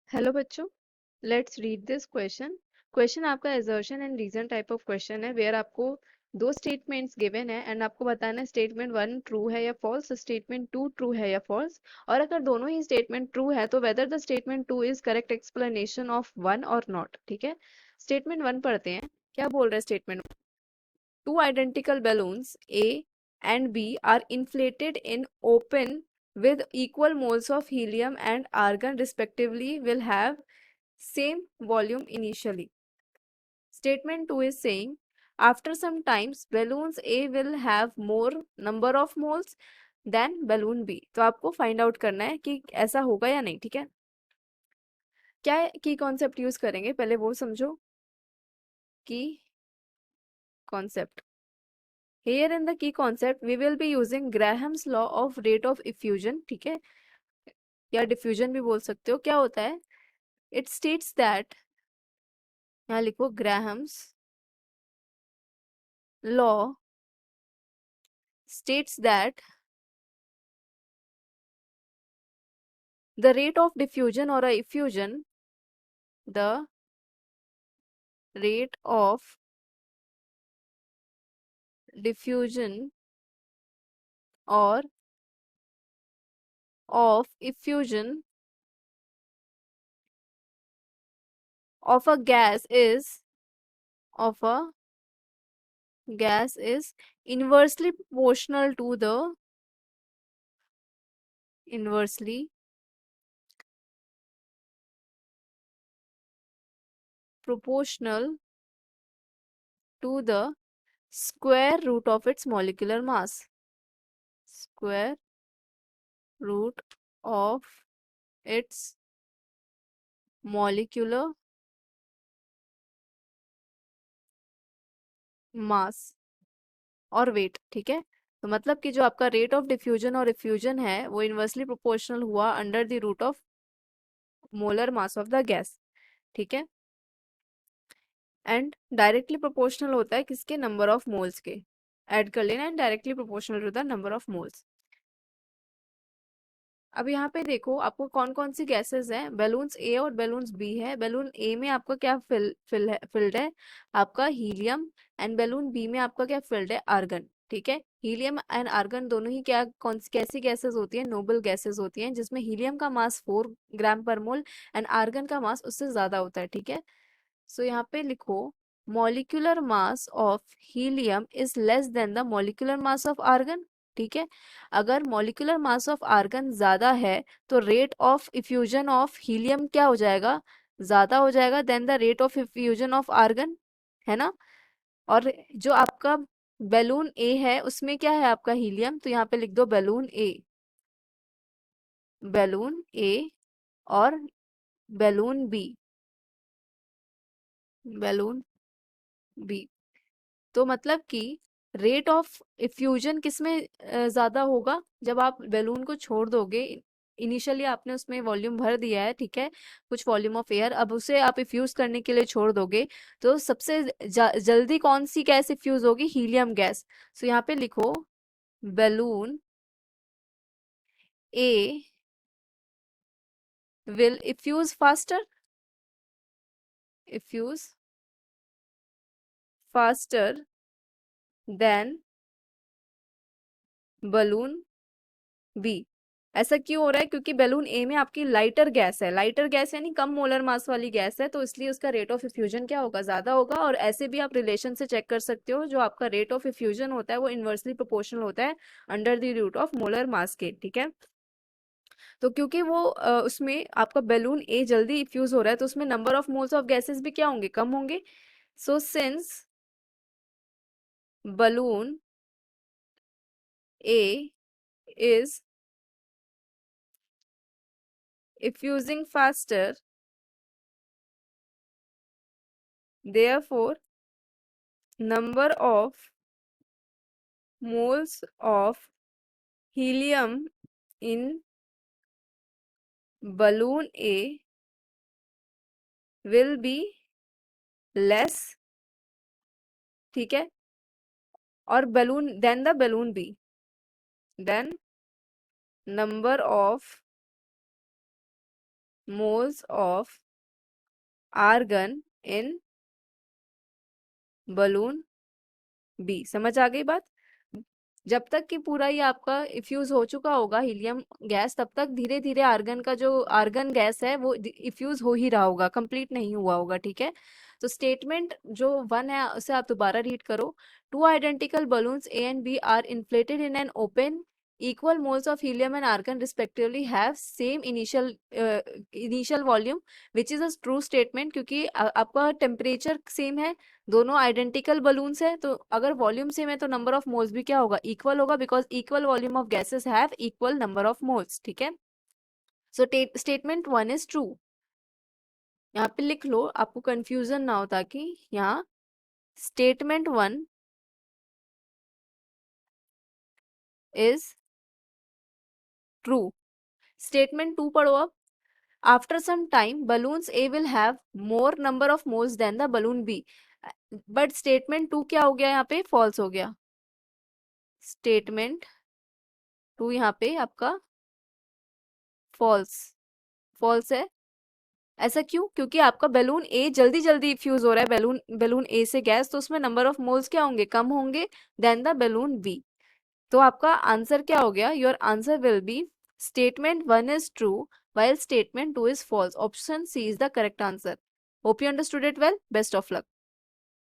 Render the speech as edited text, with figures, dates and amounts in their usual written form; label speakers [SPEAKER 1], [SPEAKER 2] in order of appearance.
[SPEAKER 1] Hello बच्चों, let's read this question. Question आपका assertion and reason type of question है, where आपको दो स्टेटमेंट्स गिवन है एंड आपको बताना है स्टेटमेंट वन ट्रू है या फॉल्स, स्टेटमेंट टू ट्रू है या फॉल्स। और अगर दोनों ही स्टेटमेंट ट्रू है तो whether the statement two is correct explanation of one और नॉट। ठीक है, स्टेटमेंट वन पढ़ते हैं। क्या बोल रहा है statement? Two identical balloons A and B are inflated in open with equal moles of helium and argon respectively will have same volume initially. Statement 2 is saying after some times balloons A will have more number of moles than balloon B. तो आपको find out करना है कि ऐसा होगा या नहीं। ठीक है, क्या की कॉन्सेप्ट यूज करेंगे पहले वो समझो। की concept, here in the key concept we will be using Graham's law of rate of effusion। ठीक है, या डिफ्यूजन भी बोल सकते हो। क्या होता है? इट स्टेट्स दैट, यहाँ लिखो Graham's law states that the rate of diffusion or a effusion, the rate of diffusion or of effusion of a gas is of a gas is inversely proportional to the inversely proportional to the square root of its molecular mass. Square root of its molecular mass और वेट। ठीक है, तो मतलब कि जो आपका rate of diffusion और इफ्यूजन है वो इनवर्सली प्रोपोर्शनल हुआ under the root of molar mass of the gas. ठीक है, एंड डायरेक्टली प्रोपोर्शनल होता है किसके? नंबर ऑफ मोल्स के। ऐड कर लेना, and directly proportional to the number of moles. अब यहाँ पे देखो आपको कौन कौन सी गैसेस हैं। बैलून्स ए और बैलून्स बी है। बैलून ए में आपका क्या फिल्ड है? आपका हीलियम। एंड बैलून बी में आपका क्या फिल्ड है? आर्गन। ठीक है, हीलियम एंड आर्गन दोनों ही क्या कौन कैसी गैसेस होती हैं? नोबल गैसेस होती हैं, जिसमें हीलियम का मास 4 ग्राम पर मोल एंड आर्गन का मास उससे ज्यादा होता है। ठीक है, सो यहाँ पे लिखो molecular mass of helium is less than the molecular mass of argon. ठीक है, अगर मॉलिक्यूलर मास ऑफ आर्गन ज्यादा है तो rate of effusion of helium क्या हो जाएगा? ज्यादा हो जाएगा than the rate of effusion of argon, है ना। और जो आपका बैलून ए है उसमें क्या है? आपका हीलियम, तो यहाँ पे लिख दो बैलून ए। बैलून ए और बैलून बी, बैलून बी। तो मतलब कि रेट ऑफ इफ्यूजन किसमें ज्यादा होगा? जब आप बैलून को छोड़ दोगे, इनिशियली आपने उसमें वॉल्यूम भर दिया है, ठीक है, कुछ वॉल्यूम ऑफ एयर, अब उसे आप इफ्यूज करने के लिए छोड़ दोगे तो सबसे जल्दी कौन सी गैस इफ्यूज होगी? Helium gas. सो यहाँ पे लिखो balloon A will effuse faster, effuse faster than balloon B. ऐसा क्यों हो रहा है? क्योंकि बैलून ए में आपकी लाइटर गैस है। लाइटर गैस यानी कम मोलर मास वाली गैस है, तो इसलिए उसका रेट ऑफ इफ्यूजन क्या होगा? ज्यादा होगा। और ऐसे भी आप रिलेशन से चेक कर सकते हो, जो आपका रेट ऑफ इफ्यूजन होता है वो इनवर्सली प्रोपोर्शनल होता है under the root of molar mass के। ठीक है, तो क्योंकि वो उसमें आपका बैलून ए जल्दी इफ्यूज हो रहा है तो उसमें number of moles of gases भी क्या होंगे? कम होंगे। So since balloon A is effusing faster, therefore number of moles of helium in balloon A will be less। ठीक है, और balloon then the balloon B, then number of moles of argon in balloon B। समझ आ गई बात? जब तक कि पूरा ये आपका इफ्यूज हो चुका होगा हीलियम गैस, तब तक धीरे धीरे आर्गन का जो आर्गन गैस है वो इफ्यूज हो ही रहा होगा, कंप्लीट नहीं हुआ होगा, ठीक है। तो स्टेटमेंट जो 1 है उसे आप दोबारा रीड करो। Two identical balloons A and B are inflated in an open, equal moles of helium and argon respectively have same initial volume, which is a true statement, क्योंकि आपका टेम्परेचर सेम है, दोनों आइडेंटिकल बलून्स है, तो अगर volume same है तो number of moles भी क्या होगा, इक्वल होगा, because equal volume of gases have equal number of moles, ठीक है। So statement 1 is true. यहाँ पे लिख लो, आपको कंफ्यूजन ना हो, ताकि यहाँ स्टेटमेंट 1 इज ट्रू। स्टेटमेंट 2 पढ़ो अब। After some time, balloons A will have more number of moles than the balloon B. But statement 2 क्या हो गया यहाँ पे, false हो गया। Statement 2 यहाँ पे आपका false, false है। ऐसा क्यों? क्योंकि आपका बैलून ए जल्दी जल्दी फ्यूज हो रहा है, बैलून ए से गैस, तो उसमें नंबर ऑफ मोल्स क्या होंगे, कम होंगे देन द बैलून बी। तो आपका आंसर क्या हो गया, your answer will be statement 1 is true while statement 2 is false. Option C is the correct answer. Hope you understood it well. Best of luck.